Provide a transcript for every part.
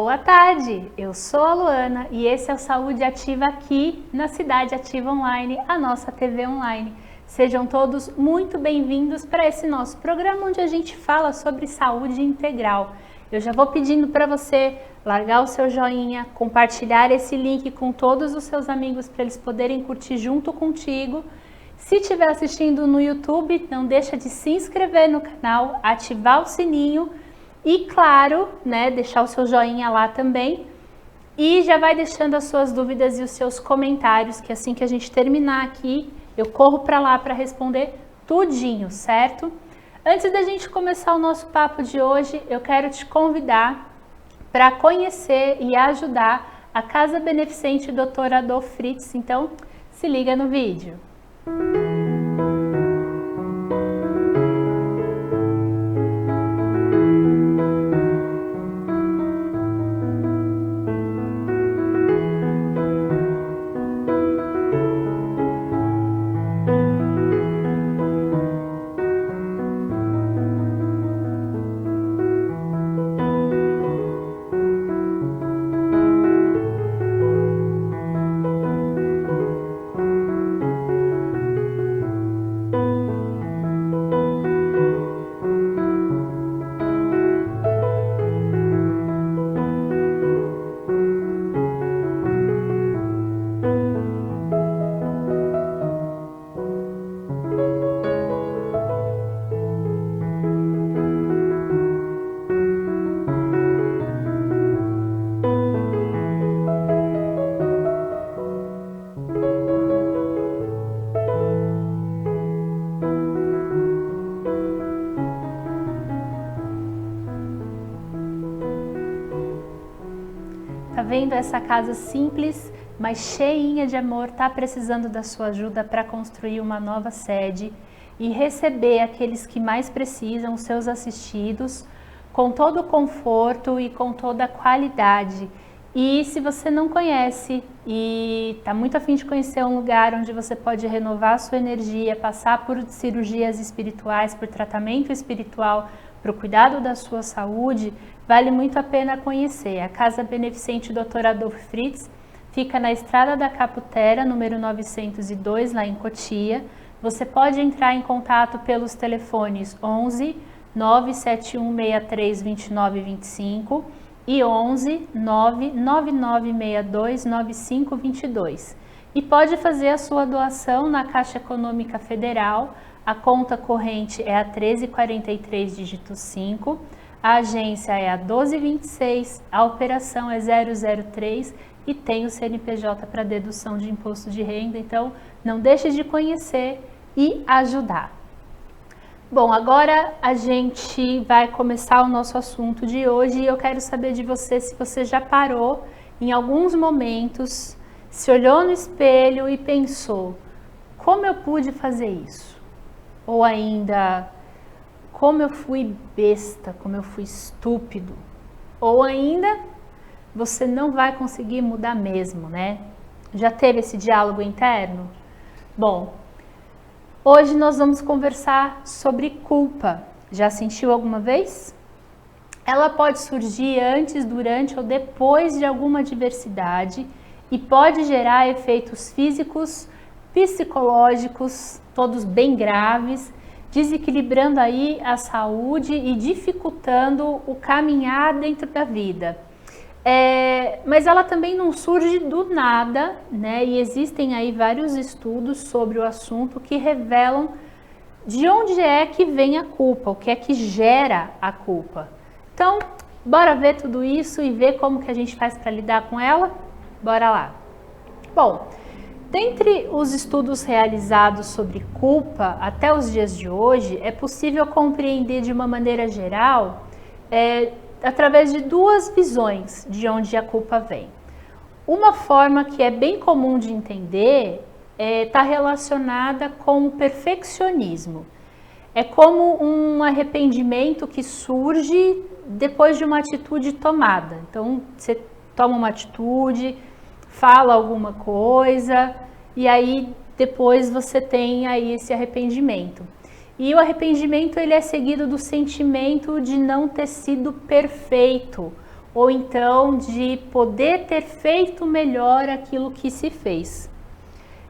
Boa tarde, eu sou a Luana e esse é o Saúde Ativa aqui na Cidade Ativa Online, a nossa TV online. Sejam todos muito bem-vindos para esse nosso programa onde a gente fala sobre saúde integral. Eu já vou pedindo para você largar o seu joinha, compartilhar esse link com todos os seus amigos para eles poderem curtir junto contigo. Se estiver assistindo no YouTube, não deixa de se inscrever no canal, ativar o sininho e, claro, deixar o seu joinha lá também. E já vai deixando as suas dúvidas e os seus comentários, que assim que a gente terminar aqui, eu corro para lá para responder tudinho, certo? Antes da gente começar o nosso papo de hoje, eu quero te convidar para conhecer e ajudar a Casa Beneficente Dr. Adolf Fritz. Então, se liga no vídeo. Tá vendo essa casa simples, mas cheinha de amor, tá precisando da sua ajuda para construir uma nova sede e receber aqueles que mais precisam, os seus assistidos, com todo o conforto e com toda a qualidade. E se você não conhece e tá muito a fim de conhecer um lugar onde você pode renovar a sua energia, passar por cirurgias espirituais, por tratamento espiritual, para o cuidado da sua saúde, vale muito a pena conhecer. A Casa Beneficente Dr. Adolf Fritz fica na Estrada da Caputera, número 902, lá em Cotia. Você pode entrar em contato pelos telefones 11 97163 2925 e 11 99962 9522. E pode fazer a sua doação na Caixa Econômica Federal. A conta corrente é a 1343, dígito 5, a agência é a 1226, a operação é 003 e tem o CNPJ para dedução de imposto de renda, então não deixe de conhecer e ajudar. Bom, agora a gente vai começar o nosso assunto de hoje e eu quero saber de você se você já parou em alguns momentos, se olhou no espelho e pensou, como eu pude fazer isso? Ou ainda, como eu fui besta, como eu fui estúpido. Ou ainda, você não vai conseguir mudar mesmo, né? Já teve esse diálogo interno? Bom, hoje nós vamos conversar sobre culpa. Já sentiu alguma vez? Ela pode surgir antes, durante ou depois de alguma adversidade e pode gerar efeitos físicos, psicológicos, todos bem graves, desequilibrando aí a saúde e dificultando o caminhar dentro da vida. Mas ela também não surge do nada, né? E existem aí vários estudos sobre o assunto que revelam de onde é que vem a culpa, o que é que gera a culpa. Então, bora ver tudo isso e ver como que a gente faz para lidar com ela? Bora lá. Bom, dentre os estudos realizados sobre culpa até os dias de hoje, é possível compreender de uma maneira geral através de duas visões de onde a culpa vem. Uma forma que é bem comum de entender está relacionada com o perfeccionismo. É como um arrependimento que surge depois de uma atitude tomada. Então, você toma uma atitude, fala alguma coisa e aí depois você tem aí esse arrependimento. E o arrependimento ele é seguido do sentimento de não ter sido perfeito ou então de poder ter feito melhor aquilo que se fez.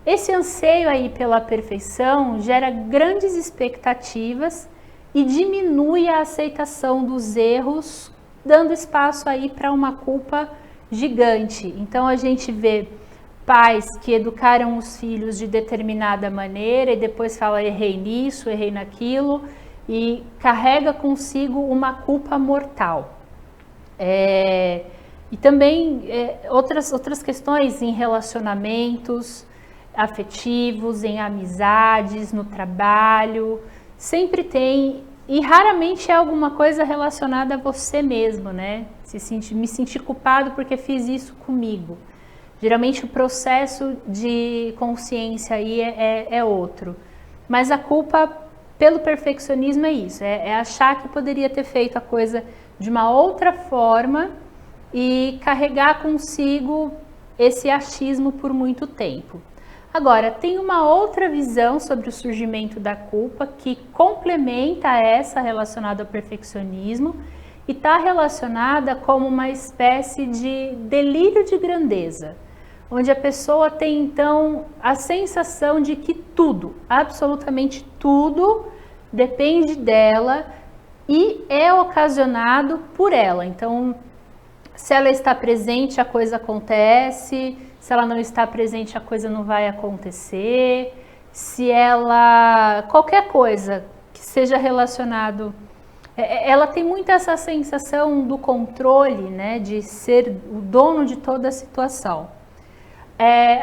Esse anseio aí pela perfeição gera grandes expectativas e diminui a aceitação dos erros, dando espaço aí para uma culpa gigante. Então a gente vê pais que educaram os filhos de determinada maneira e depois fala errei nisso, errei naquilo e carrega consigo uma culpa mortal. E também outras questões em relacionamentos afetivos, em amizades, no trabalho, sempre tem, e raramente é alguma coisa relacionada a você mesmo, né? Me sentir culpado porque fiz isso comigo. Geralmente o processo de consciência aí é outro. Mas a culpa pelo perfeccionismo é isso, é achar que poderia ter feito a coisa de uma outra forma e carregar consigo esse achismo por muito tempo. Agora, tem uma outra visão sobre o surgimento da culpa que complementa essa relacionada ao perfeccionismo e está relacionada como uma espécie de delírio de grandeza, onde a pessoa tem então a sensação de que tudo, absolutamente tudo, depende dela e é ocasionado por ela. Então, se ela está presente, a coisa acontece. Se ela não está presente, a coisa não vai acontecer. Se ela... qualquer coisa que seja relacionado... Ela tem muito essa sensação do controle, né? De ser o dono de toda a situação.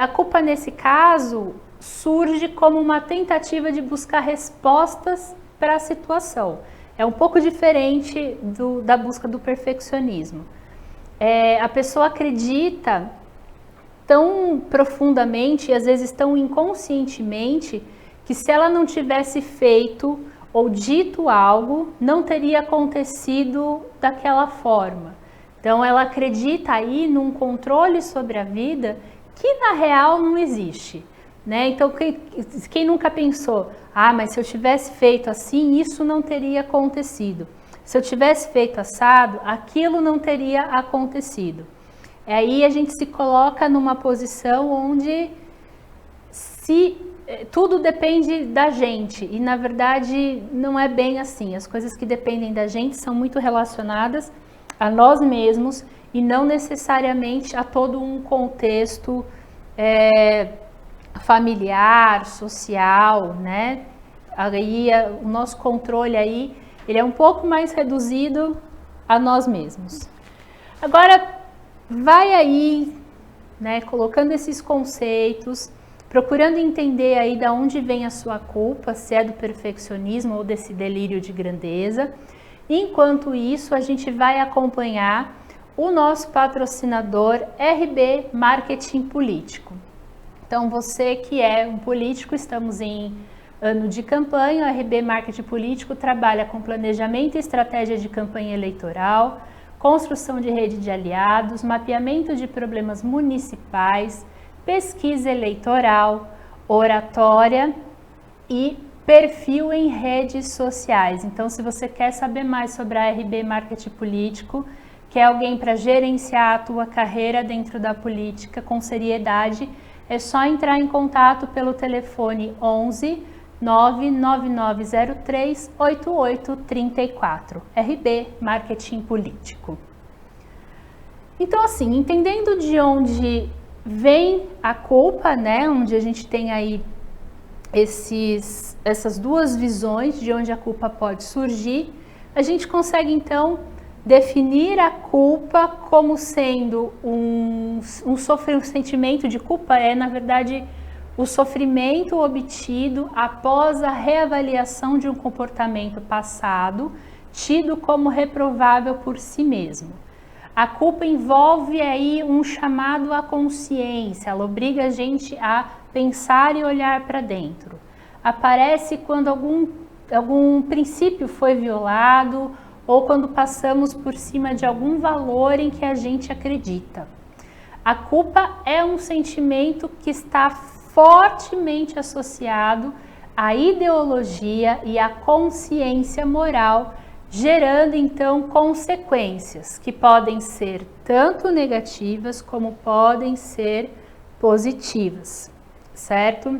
A culpa, nesse caso, surge como uma tentativa de buscar respostas para a situação. É um pouco diferente da busca do perfeccionismo. A pessoa acredita tão profundamente e às vezes tão inconscientemente que se ela não tivesse feito ou dito algo, não teria acontecido daquela forma. Então ela acredita aí num controle sobre a vida que na real não existe, né? Então quem nunca pensou, mas se eu tivesse feito assim, isso não teria acontecido. Se eu tivesse feito assado, aquilo não teria acontecido. Aí a gente se coloca numa posição onde tudo depende da gente e na verdade não é bem assim. As coisas que dependem da gente são muito relacionadas a nós mesmos e não necessariamente a todo um contexto familiar, social, né? Aí o nosso controle aí ele é um pouco mais reduzido a nós mesmos. Agora, vai aí, né, colocando esses conceitos, procurando entender aí de onde vem a sua culpa, se é do perfeccionismo ou desse delírio de grandeza. Enquanto isso, a gente vai acompanhar o nosso patrocinador RB Marketing Político. Então, você que é um político, estamos em ano de campanha, o RB Marketing Político trabalha com planejamento e estratégia de campanha eleitoral, construção de rede de aliados, mapeamento de problemas municipais, pesquisa eleitoral, oratória e perfil em redes sociais. Então, se você quer saber mais sobre a RB Marketing Político, quer alguém para gerenciar a tua carreira dentro da política com seriedade, é só entrar em contato pelo telefone 11 99903 8834, RB Marketing Político. Então, assim, entendendo de onde vem a culpa, né, onde a gente tem aí essas duas visões de onde a culpa pode surgir, a gente consegue então definir a culpa como sendo um sentimento de culpa na verdade, o sofrimento obtido após a reavaliação de um comportamento passado, tido como reprovável por si mesmo. A culpa envolve aí um chamado à consciência, ela obriga a gente a pensar e olhar para dentro. Aparece quando algum princípio foi violado ou quando passamos por cima de algum valor em que a gente acredita. A culpa é um sentimento que está fortemente associado à ideologia e à consciência moral gerando então consequências que podem ser tanto negativas como podem ser positivas, certo?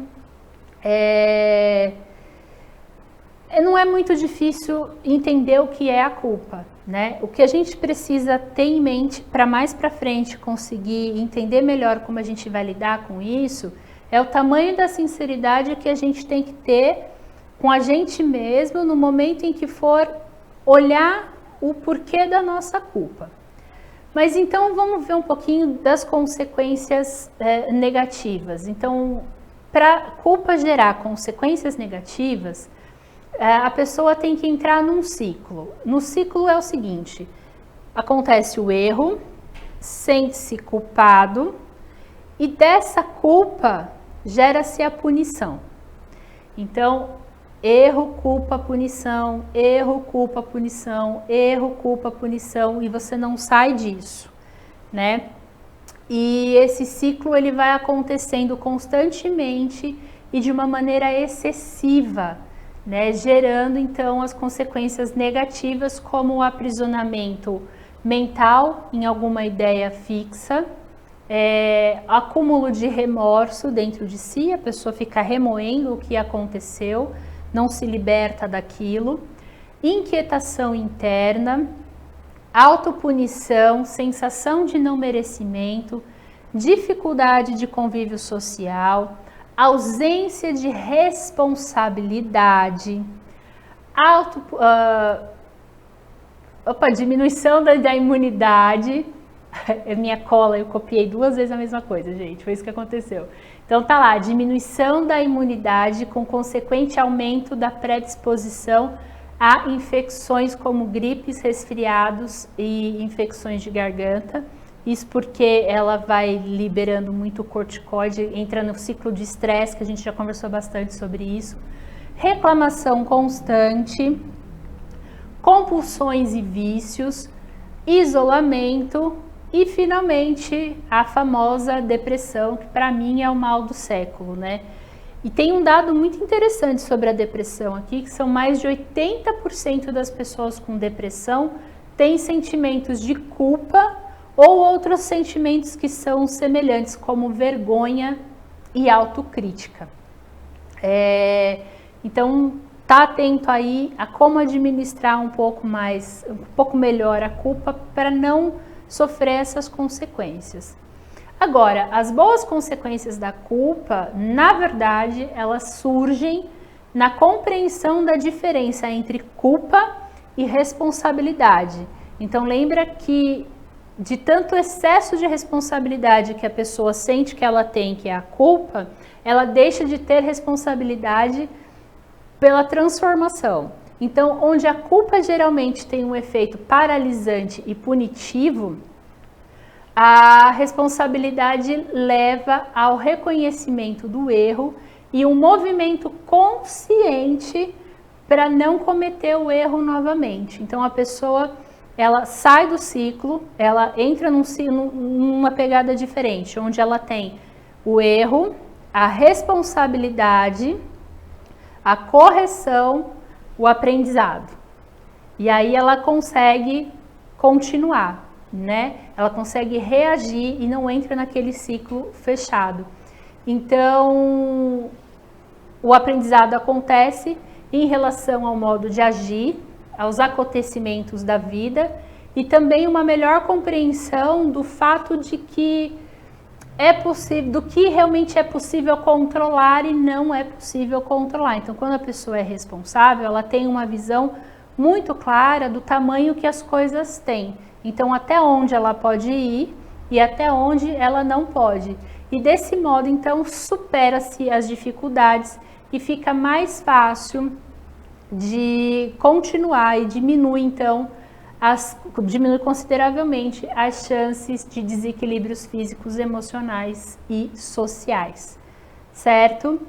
Não é muito difícil entender o que é a culpa, né? O que a gente precisa ter em mente para mais para frente conseguir entender melhor como a gente vai lidar com isso é o tamanho da sinceridade que a gente tem que ter com a gente mesmo no momento em que for olhar o porquê da nossa culpa. Mas então vamos ver um pouquinho das consequências negativas. Então, para culpa gerar consequências negativas, a pessoa tem que entrar num ciclo. No ciclo é o seguinte: acontece o erro, sente-se culpado e dessa culpa gera-se a punição. Então, erro, culpa, punição, erro, culpa, punição, erro, culpa, punição, e você não sai disso, né? E esse ciclo ele vai acontecendo constantemente e de uma maneira excessiva, né? Gerando então as consequências negativas como o aprisionamento mental em alguma ideia fixa, acúmulo de remorso dentro de si, a pessoa fica remoendo o que aconteceu, não se liberta daquilo, inquietação interna, autopunição, sensação de não merecimento, dificuldade de convívio social, ausência de responsabilidade, diminuição da imunidade. Minha cola, eu copiei 2 vezes a mesma coisa, gente, foi isso que aconteceu. Então tá lá, diminuição da imunidade com consequente aumento da predisposição a infecções como gripes, resfriados e infecções de garganta. Isso porque ela vai liberando muito corticoide, entra no ciclo de estresse, que a gente já conversou bastante sobre isso. Reclamação constante, compulsões e vícios, isolamento e, finalmente, a famosa depressão, que para mim é o mal do século, né? E tem um dado muito interessante sobre a depressão aqui, que são mais de 80% das pessoas com depressão têm sentimentos de culpa ou outros sentimentos que são semelhantes, como vergonha e autocrítica. Então, tá atento aí a como administrar um pouco melhor a culpa para não sofrer essas consequências. Agora, as boas consequências da culpa, na verdade, elas surgem na compreensão da diferença entre culpa e responsabilidade. Então, lembra que de tanto excesso de responsabilidade que a pessoa sente que ela tem, que é a culpa, ela deixa de ter responsabilidade pela transformação. Então, onde a culpa geralmente tem um efeito paralisante e punitivo, a responsabilidade leva ao reconhecimento do erro e um movimento consciente para não cometer o erro novamente. Então, a pessoa, ela sai do ciclo, ela entra numa pegada diferente, onde ela tem o erro, a responsabilidade, a correção, o aprendizado. E aí ela consegue continuar, né? Ela consegue reagir e não entra naquele ciclo fechado. Então, o aprendizado acontece em relação ao modo de agir, aos acontecimentos da vida e também uma melhor compreensão do fato de que é possível, do que realmente é possível controlar e não é possível controlar. Então, quando a pessoa é responsável, ela tem uma visão muito clara do tamanho que as coisas têm. Então, até onde ela pode ir e até onde ela não pode. E desse modo, então, supera-se as dificuldades e fica mais fácil de continuar e diminui, então, diminui consideravelmente as chances de desequilíbrios físicos, emocionais e sociais, certo?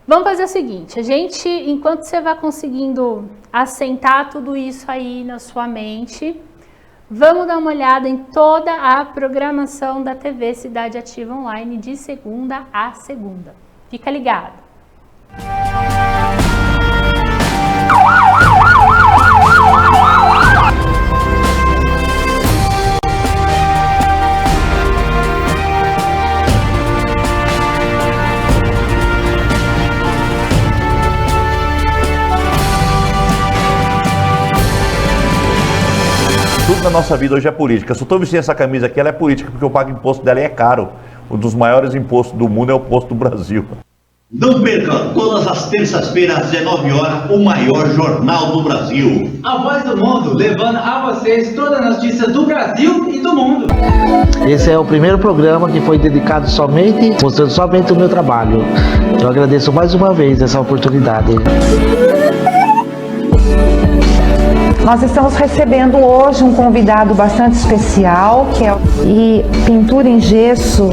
Vamos fazer o seguinte, enquanto você vai conseguindo assentar tudo isso aí na sua mente, vamos dar uma olhada em toda a programação da TV Cidade Ativa Online de segunda a segunda. Fica ligado! Tudo na nossa vida hoje é política. Se eu estou vestindo essa camisa aqui, ela é política, porque eu pago imposto dela e é caro. Um dos maiores impostos do mundo é o imposto do Brasil. Não perca, todas as terças-feiras, às 19 horas, o maior jornal do Brasil. A Voz do Mundo, levando a vocês todas as notícias do Brasil e do mundo. Esse é o primeiro programa que foi dedicado mostrando somente o meu trabalho. Eu agradeço mais uma vez essa oportunidade. Nós estamos recebendo hoje um convidado bastante especial, e pintura em gesso,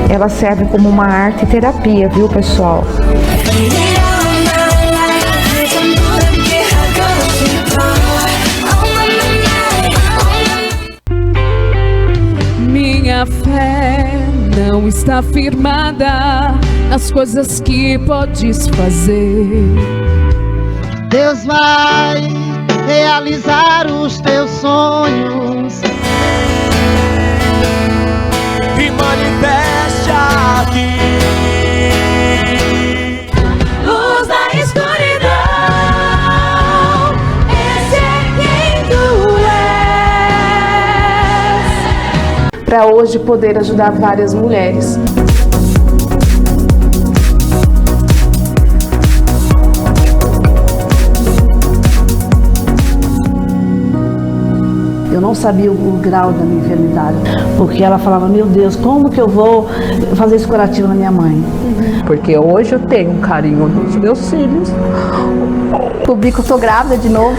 ela serve como uma arte terapia, viu, pessoal? Minha fé não está firmada nas coisas que podes fazer. Deus vai realizar os teus sonhos e manifeste aqui. Luz da escuridão, esse é quem tu és. Para hoje poder ajudar várias mulheres. Eu não sabia o grau da minha enfermidade, porque ela falava, meu Deus, como que eu vou fazer esse curativo na minha mãe? Porque hoje eu tenho um carinho dos meus filhos. Publico, tô grávida de novo.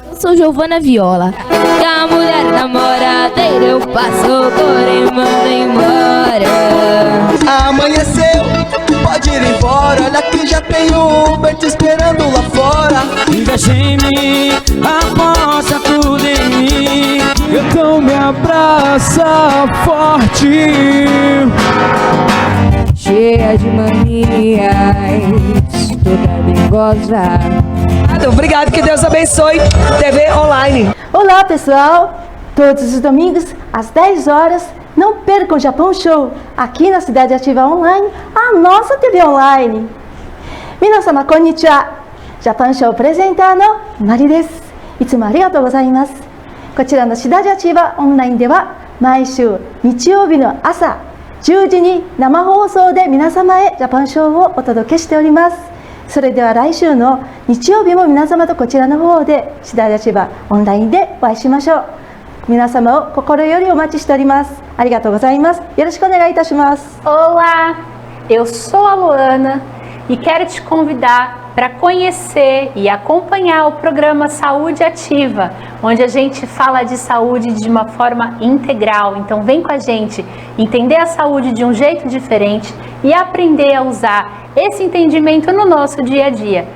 Eu sou Giovana Viola. E a mulher namoradeira eu passo por e mando embora. Amanheceu, pode ir embora. Olha que já tem um Uber te esperando lá fora. Investe em mim, aposta tudo em mim. Então me abraça forte. Cheia de manias, toda nervosa. Obrigado, que Deus abençoe. TV Online. Olá, pessoal. Todos os domingos, às 10 horas, não percam o Japão Show, aqui na Cidade Ativa Online, a nossa TV Online. Minasama, konnichiwa. Japão Show プレゼンターのマリです。いつもありがとうございます。こちらのCidade Ativa Onlineでは、毎週日曜日の朝10時に生放送で皆様へジャパンショーをお届けしております。それでは来週の日曜日も皆様とこちらの方でCidade Ativa Onlineでお会いしましょう。皆様を心よりお待ちしております。ありがとうございます。よろしくお願いいたします。Olá, eu sou a Luana e quero te convidar para conhecer e acompanhar o programa Saúde Ativa, onde a gente fala de saúde de uma forma integral. Então vem com a gente entender a saúde de um jeito diferente e aprender a usar esse entendimento no nosso dia a dia.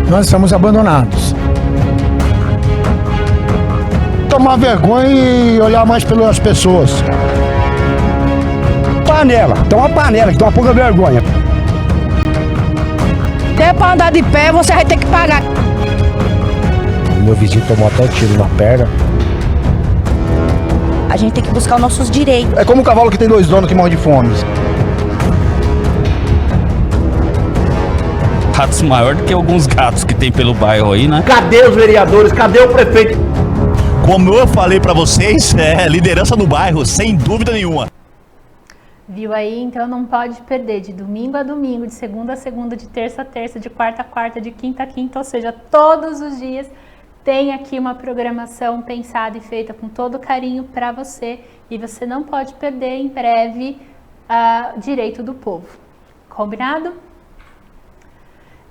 Nós somos abandonados. Tomar vergonha e olhar mais pelas pessoas. Panela, tem uma panela que tem uma pouca vergonha. Até para andar de pé você vai ter que pagar. Meu vizinho tomou até tiro na perna. A gente tem que buscar os nossos direitos. É como um cavalo que tem 2 donos que morre de fome. Ratos maior do que alguns gatos que tem pelo bairro aí, né? Cadê os vereadores? Cadê o prefeito? Como eu falei pra vocês, liderança no bairro, sem dúvida nenhuma. Viu aí? Então não pode perder de domingo a domingo, de segunda a segunda, de terça a terça, de quarta a quarta, de quinta a quinta, ou seja, todos os dias tem aqui uma programação pensada e feita com todo carinho para você, e você não pode perder em breve Direito do Povo. Combinado?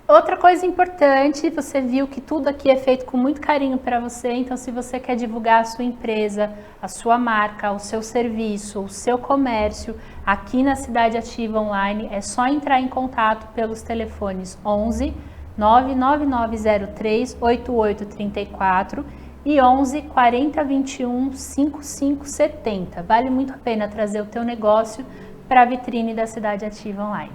Outra coisa importante, você viu que tudo aqui é feito com muito carinho para você, então se você quer divulgar a sua empresa, a sua marca, o seu serviço, o seu comércio, aqui na Cidade Ativa Online, é só entrar em contato pelos telefones 11 99903 8834 e 11 40 21 5570. Vale muito a pena trazer o teu negócio para a vitrine da Cidade Ativa Online.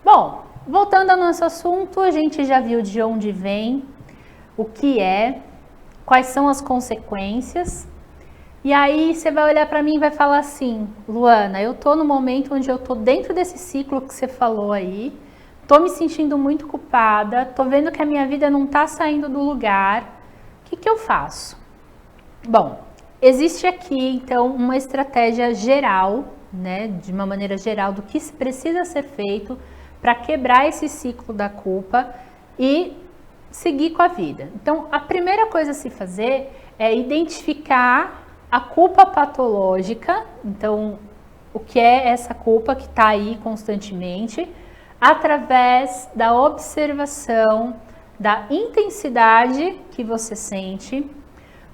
Bom, voltando ao nosso assunto, a gente já viu de onde vem, o que é, quais são as consequências. E aí você vai olhar para mim e vai falar assim, Luana, eu tô no momento onde eu tô dentro desse ciclo que você falou aí, tô me sentindo muito culpada, tô vendo que a minha vida não tá saindo do lugar, o que eu faço? Bom, existe aqui então uma estratégia geral, né, de uma maneira geral do que precisa ser feito para quebrar esse ciclo da culpa e seguir com a vida. Então, a primeira coisa a se fazer é identificar a culpa patológica, então, o que é essa culpa que está aí constantemente, através da observação da intensidade que você sente,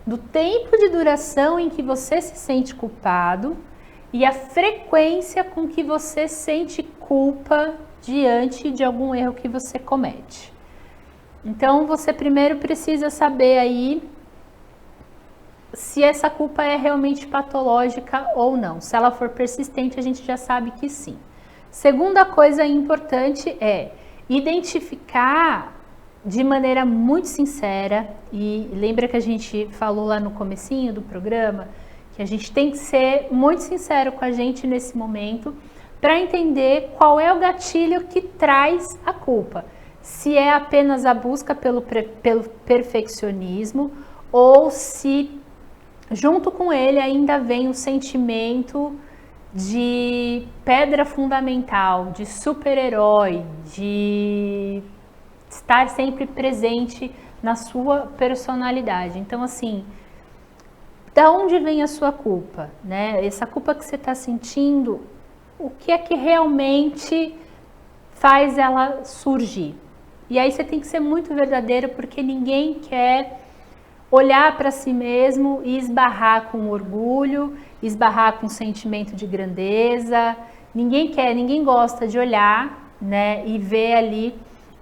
do tempo de duração em que você se sente culpado e a frequência com que você sente culpa diante de algum erro que você comete. Então, você primeiro precisa saber aí se essa culpa é realmente patológica ou não. Se ela for persistente, a gente já sabe que sim. Segunda coisa importante é identificar de maneira muito sincera, e lembra que a gente falou lá no comecinho do programa, que a gente tem que ser muito sincero com a gente nesse momento, para entender qual é o gatilho que traz a culpa. Se é apenas a busca pelo perfeccionismo, ou se junto com ele ainda vem o sentimento de pedra fundamental, de super-herói, de estar sempre presente na sua personalidade. Então, assim, da onde vem a sua culpa, né? Essa culpa que você está sentindo, o que é que realmente faz ela surgir? E aí você tem que ser muito verdadeiro, porque ninguém quer olhar para si mesmo e esbarrar com orgulho, esbarrar com sentimento de grandeza. Ninguém gosta de olhar, né, e ver ali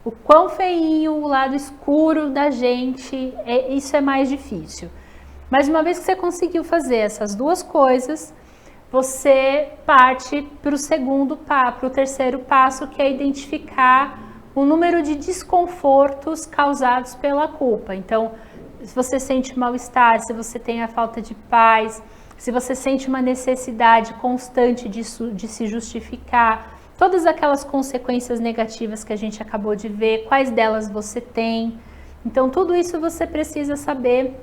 o quão feinho, o lado escuro da gente. Isso é mais difícil. Mas uma vez que você conseguiu fazer essas duas coisas, você parte para o terceiro passo, que é identificar o número de desconfortos causados pela culpa. Então, se você sente mal-estar, se você tem a falta de paz, se você sente uma necessidade constante de se justificar, todas aquelas consequências negativas que a gente acabou de ver, quais delas você tem. Então, tudo isso você precisa saber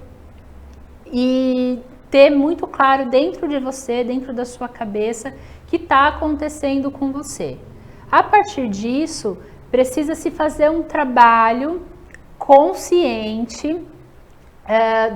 e ter muito claro dentro de você, dentro da sua cabeça, que está acontecendo com você. A partir disso, precisa se fazer um trabalho consciente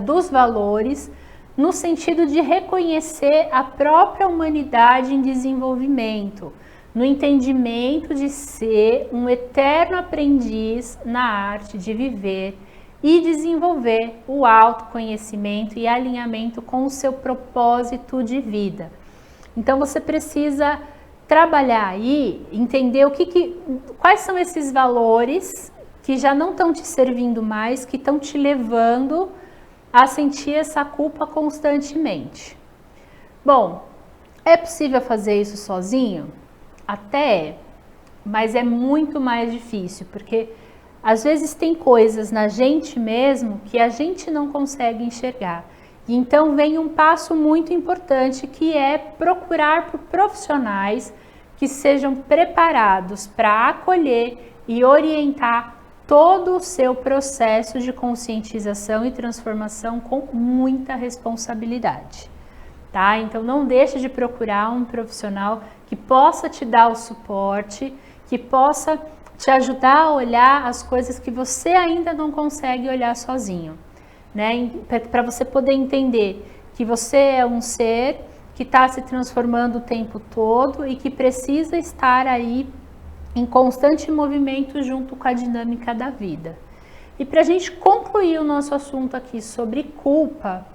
dos valores, no sentido de reconhecer a própria humanidade em desenvolvimento, no entendimento de ser um eterno aprendiz na arte de viver e desenvolver o autoconhecimento e alinhamento com o seu propósito de vida. Então você precisa trabalhar aí, entender quais são esses valores que já não estão te servindo mais, que estão te levando a sentir essa culpa constantemente. Bom, é possível fazer isso sozinho? Até é, mas é muito mais difícil, porque às vezes tem coisas na gente mesmo que a gente não consegue enxergar. E então vem um passo muito importante, que é procurar por profissionais que sejam preparados para acolher e orientar todo o seu processo de conscientização e transformação com muita responsabilidade, tá? Então não deixe de procurar um profissional que possa te dar o suporte, que possa te ajudar a olhar as coisas que você ainda não consegue olhar sozinho, né? Para você poder entender que você é um ser que está se transformando o tempo todo e que precisa estar aí em constante movimento junto com a dinâmica da vida. E para a gente concluir o nosso assunto aqui sobre culpa,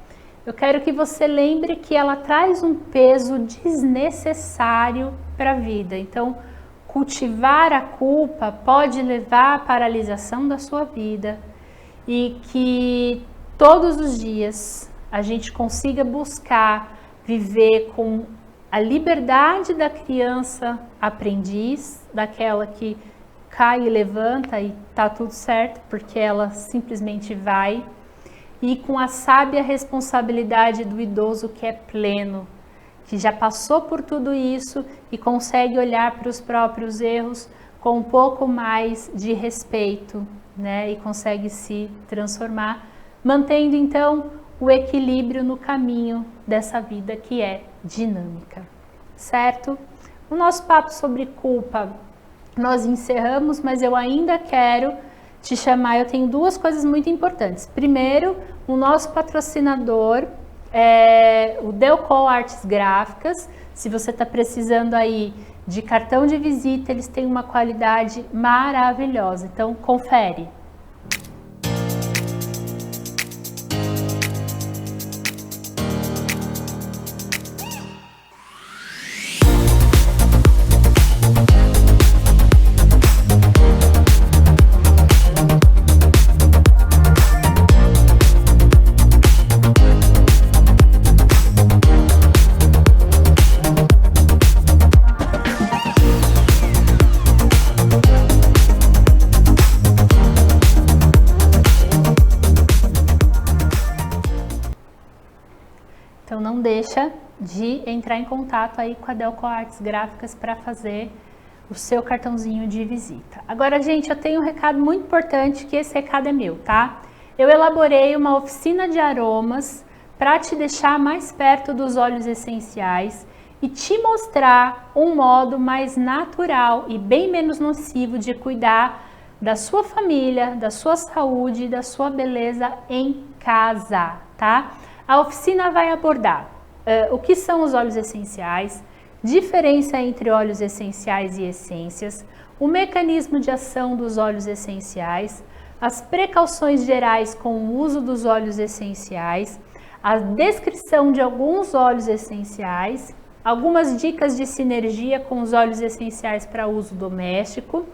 eu quero que você lembre que ela traz um peso desnecessário para a vida. Então, cultivar a culpa pode levar à paralisação da sua vida, e que todos os dias a gente consiga buscar viver com a liberdade da criança aprendiz, daquela que cai e levanta e tá tudo certo, porque ela simplesmente vai, e com a sábia responsabilidade do idoso que é pleno, que já passou por tudo isso e consegue olhar para os próprios erros com um pouco mais de respeito, né? E consegue se transformar, mantendo então o equilíbrio no caminho dessa vida que é dinâmica, certo? O nosso papo sobre culpa nós encerramos, mas eu ainda quero te chamar, eu tenho duas coisas muito importantes. Primeiro, o nosso patrocinador é o Delco Artes Gráficas. Se você está precisando aí de cartão de visita, eles têm uma qualidade maravilhosa, então confere. Então não deixa de entrar em contato aí com a Delco Artes Gráficas para fazer o seu cartãozinho de visita. Agora, gente, eu tenho um recado muito importante, que esse recado é meu, tá? Eu elaborei uma oficina de aromas para te deixar mais perto dos óleos essenciais e te mostrar um modo mais natural e bem menos nocivo de cuidar da sua família, da sua saúde e da sua beleza em casa, tá? A oficina vai abordar o que são os óleos essenciais, diferença entre óleos essenciais e essências, o mecanismo de ação dos óleos essenciais, as precauções gerais com o uso dos óleos essenciais, a descrição de alguns óleos essenciais, algumas dicas de sinergia com os óleos essenciais para uso doméstico.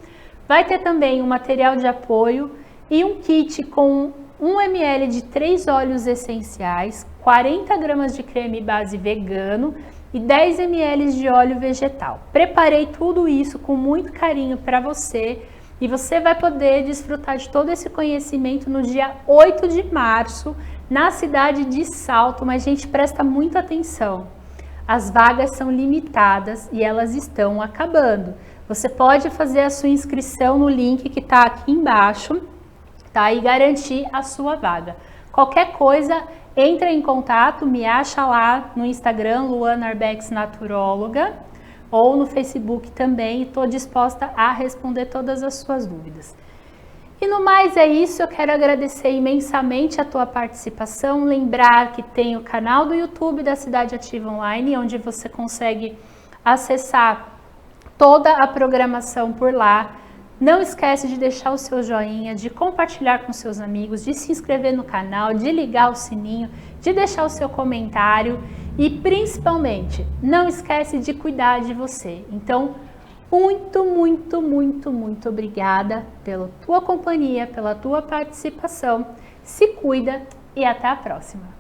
Vai ter também um material de apoio e um kit com 1 ml de 3 óleos essenciais, 40 gramas de creme base vegano e 10 ml de óleo vegetal. Preparei tudo isso com muito carinho para você e você vai poder desfrutar de todo esse conhecimento no dia 8 de março, na cidade de Salto, mas gente, presta muita atenção. As vagas são limitadas e elas estão acabando. Você pode fazer a sua inscrição no link que está aqui embaixo, tá? E garantir a sua vaga. Qualquer coisa, entra em contato, me acha lá no Instagram, Luana Arbex Naturóloga, ou no Facebook também, e estou disposta a responder todas as suas dúvidas. E no mais é isso, eu quero agradecer imensamente a tua participação, lembrar que tem o canal do YouTube da Cidade Ativa Online, onde você consegue acessar toda a programação por lá. Não esquece de deixar o seu joinha, de compartilhar com seus amigos, de se inscrever no canal, de ligar o sininho, de deixar o seu comentário e principalmente não esquece de cuidar de você. Então, muito obrigada pela tua companhia, pela tua participação. Se cuida e até a próxima.